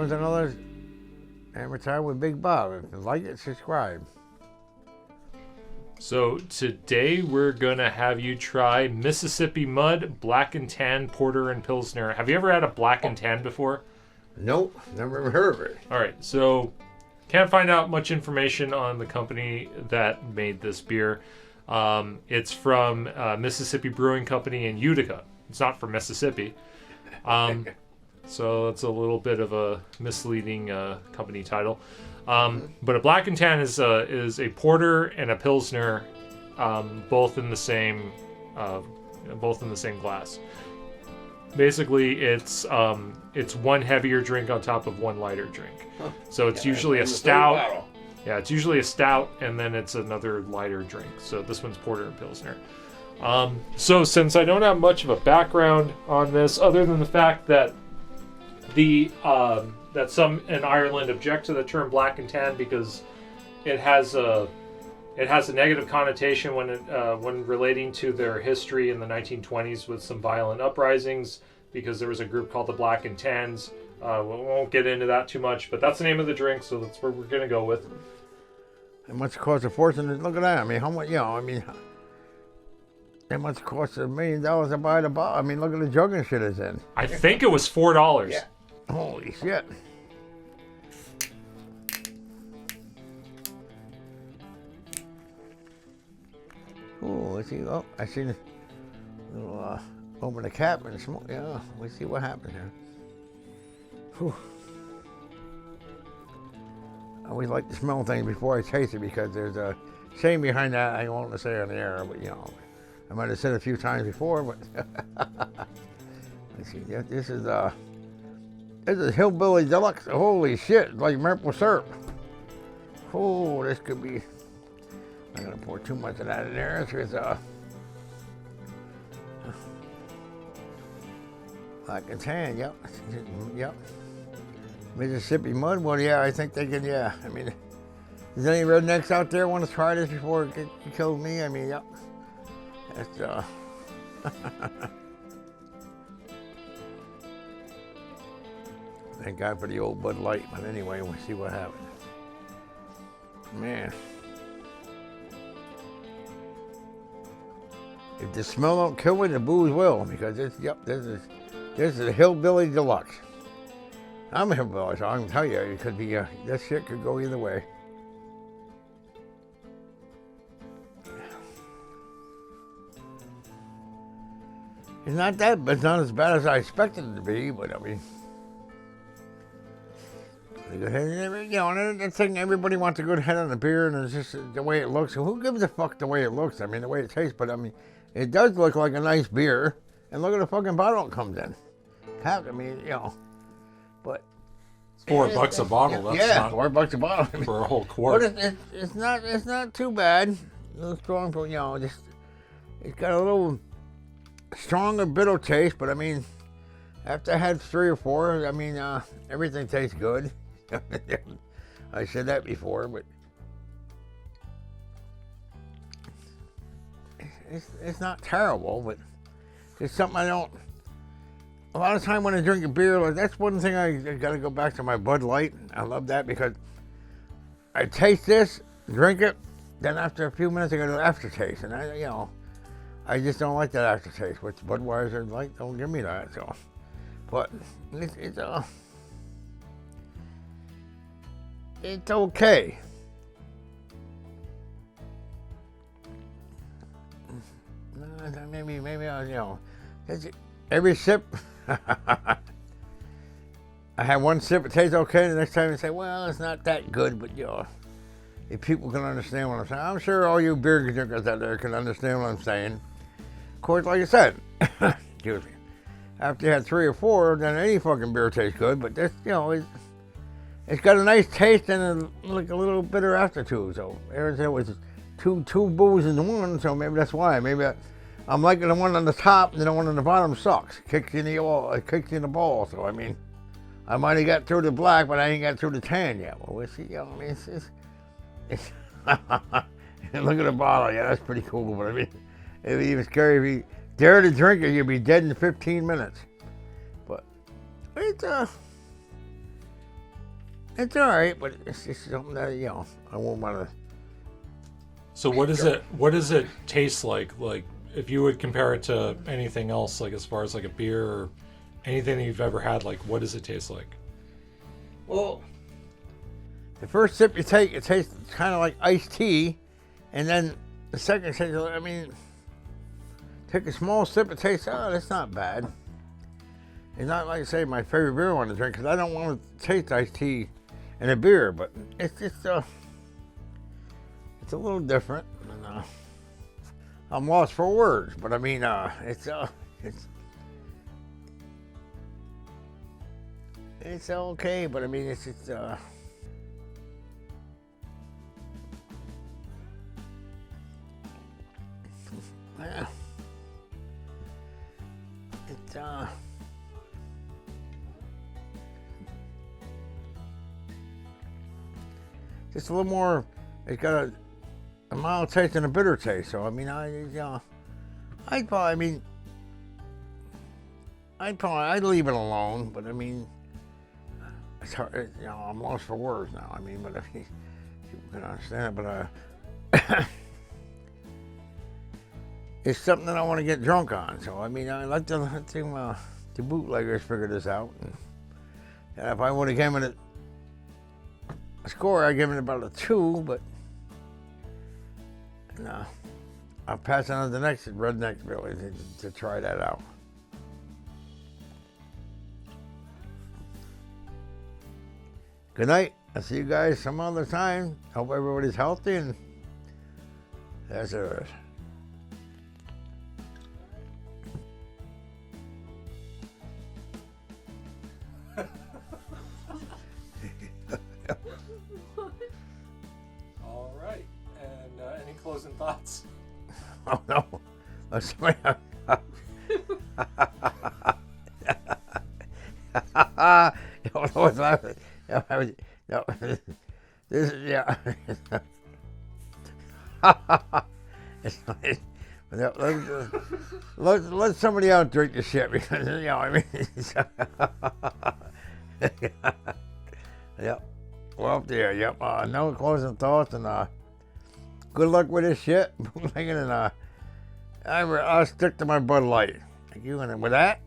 was another Hammertime with Big Bob. If you like it, subscribe. So today we're going to have you try Mississippi Mud, Black and Tan, Porter, and Pilsner. Have you ever had a Black and Tan before? Nope, never even heard of it. All right, so can't find out much information on the company that made this beer. It's from Mississippi Brewing Company in Utica. It's not from Mississippi. So it's a little bit of a misleading company title. But a Black and Tan is a porter and a pilsner, both in the same glass. Basically, it's one heavier drink on top of one lighter drink. So it's usually a stout. Yeah, it's usually a stout, and then it's another lighter drink. So this one's porter and pilsner. So since I don't have much of a background on this, other than the fact that that some in Ireland object to the term Black and Tan because it has a negative connotation when relating to their history in the 1920s with some violent uprisings, because there was a group called the Black and Tans. We won't get into that too much, but that's the name of the drink, so that's where we're going to go with. It must cost a fortune. Look at that. I mean, how much? It must cost $1 million to buy the bottle. I mean, look at the jug and shit it's in. I think it was $4. Yeah. Holy shit. Oh, let's see. Oh, I see the little, open the cap and smoke. Yeah, let's see what happens here. Whew. I always like to smell things before I taste it because there's a shame behind that. I won't say on the air, but I might have said it a few times before, but let's see. This is Hillbilly Deluxe. Holy shit, it's like maple syrup. Oh, this could be. I'm gonna pour too much of that in there. There's Black and Tan. Yep. Mississippi Mud. Well, yeah, I think they can. Yeah, I mean, does any rednecks out there want to try this before it kills me? I mean, yep. That's Thank God for the old Bud Light, but anyway, we'll see what happens. Man. If the smell don't kill me, the booze will, because this is a Hillbilly Deluxe. I'm a hillbilly, so I can tell you, it could be, this shit could go either way. It's not as bad as I expected it to be, but I mean, the thing, everybody wants a good head on the beer, and it's just the way it looks. Who gives a fuck the way it looks? I mean, the way it tastes, but I mean, it does look like a nice beer, and look at the fucking bottle it comes in. I mean, but it's $4 a bottle. That's not $4 a bottle for a whole quart. But it's not too bad. A little strong, but just it's got a little stronger bitter taste. But I mean, after I had 3 or 4, I mean, everything tastes good. I said that before, but it's not terrible, but it's something I don't. A lot of time when I drink a beer, like that's one thing I got to go back to my Bud Light. I love that because I taste this, drink it, then after a few minutes I got an aftertaste, and I just don't like that aftertaste. Which Budweiser like don't give me that. So, but it's okay. Maybe I'll, every sip, I have one sip, it tastes okay, the next time you say, well, it's not that good, but if people can understand what I'm saying, I'm sure all you beer drinkers out there can understand what I'm saying. Of course, like I said, excuse me, after you had 3 or 4, then any fucking beer tastes good, but this, it's got a nice taste and like a little bitter after too. So Aaron said it was two booze in one, so maybe that's why. Maybe I'm liking the one on the top and the one on the bottom sucks. Kicks you in the ball. So I mean, I might have got through the black, but I ain't got through the tan yet. Well, we'll see. I mean, it's look at the bottle. Yeah, that's pretty cool. But I mean, it'd be even scary if you dare to drink it, you'd be dead in 15 minutes. But it's It's all right, but it's just something that, you know, I won't want to. So what does it taste like? Like, if you would compare it to anything else, like as far as like a beer or anything that you've ever had, like what does it taste like? Well, the first sip you take, it tastes kind of like iced tea, and then the second sip, I mean, take a small sip, it tastes, oh, that's not bad. It's not like, say, my favorite beer I want to drink, because I don't want to taste iced tea in a beer, but it's just, it's a little different. And, I'm lost for words, but I mean, it's okay, but I mean, it's just, yeah. It's, just a little more, it's got a mild taste and a bitter taste. So, I mean, I'd leave it alone, but I mean, it's hard, you know, I'm lost for words now. I mean, but I mean, people can understand it, but, it's something that I want to get drunk on. So, I mean, I like to let the bootleggers figure this out. And if I would have given it a score, I'd give it about a 2, but no. I'll pass it on to the next Redneck really to try that out. Good night. I'll see you guys some other time. Hope everybody's healthy, and that's it. All right. And any closing thoughts? Oh no. Somebody, what's laughing? No, this is, yeah. Let somebody else drink the shit, because, you know, I mean, yep. Well, yeah, yep. No closing thoughts, and good luck with this shit. And I'll stick to my Bud Light. Thank you. And with that,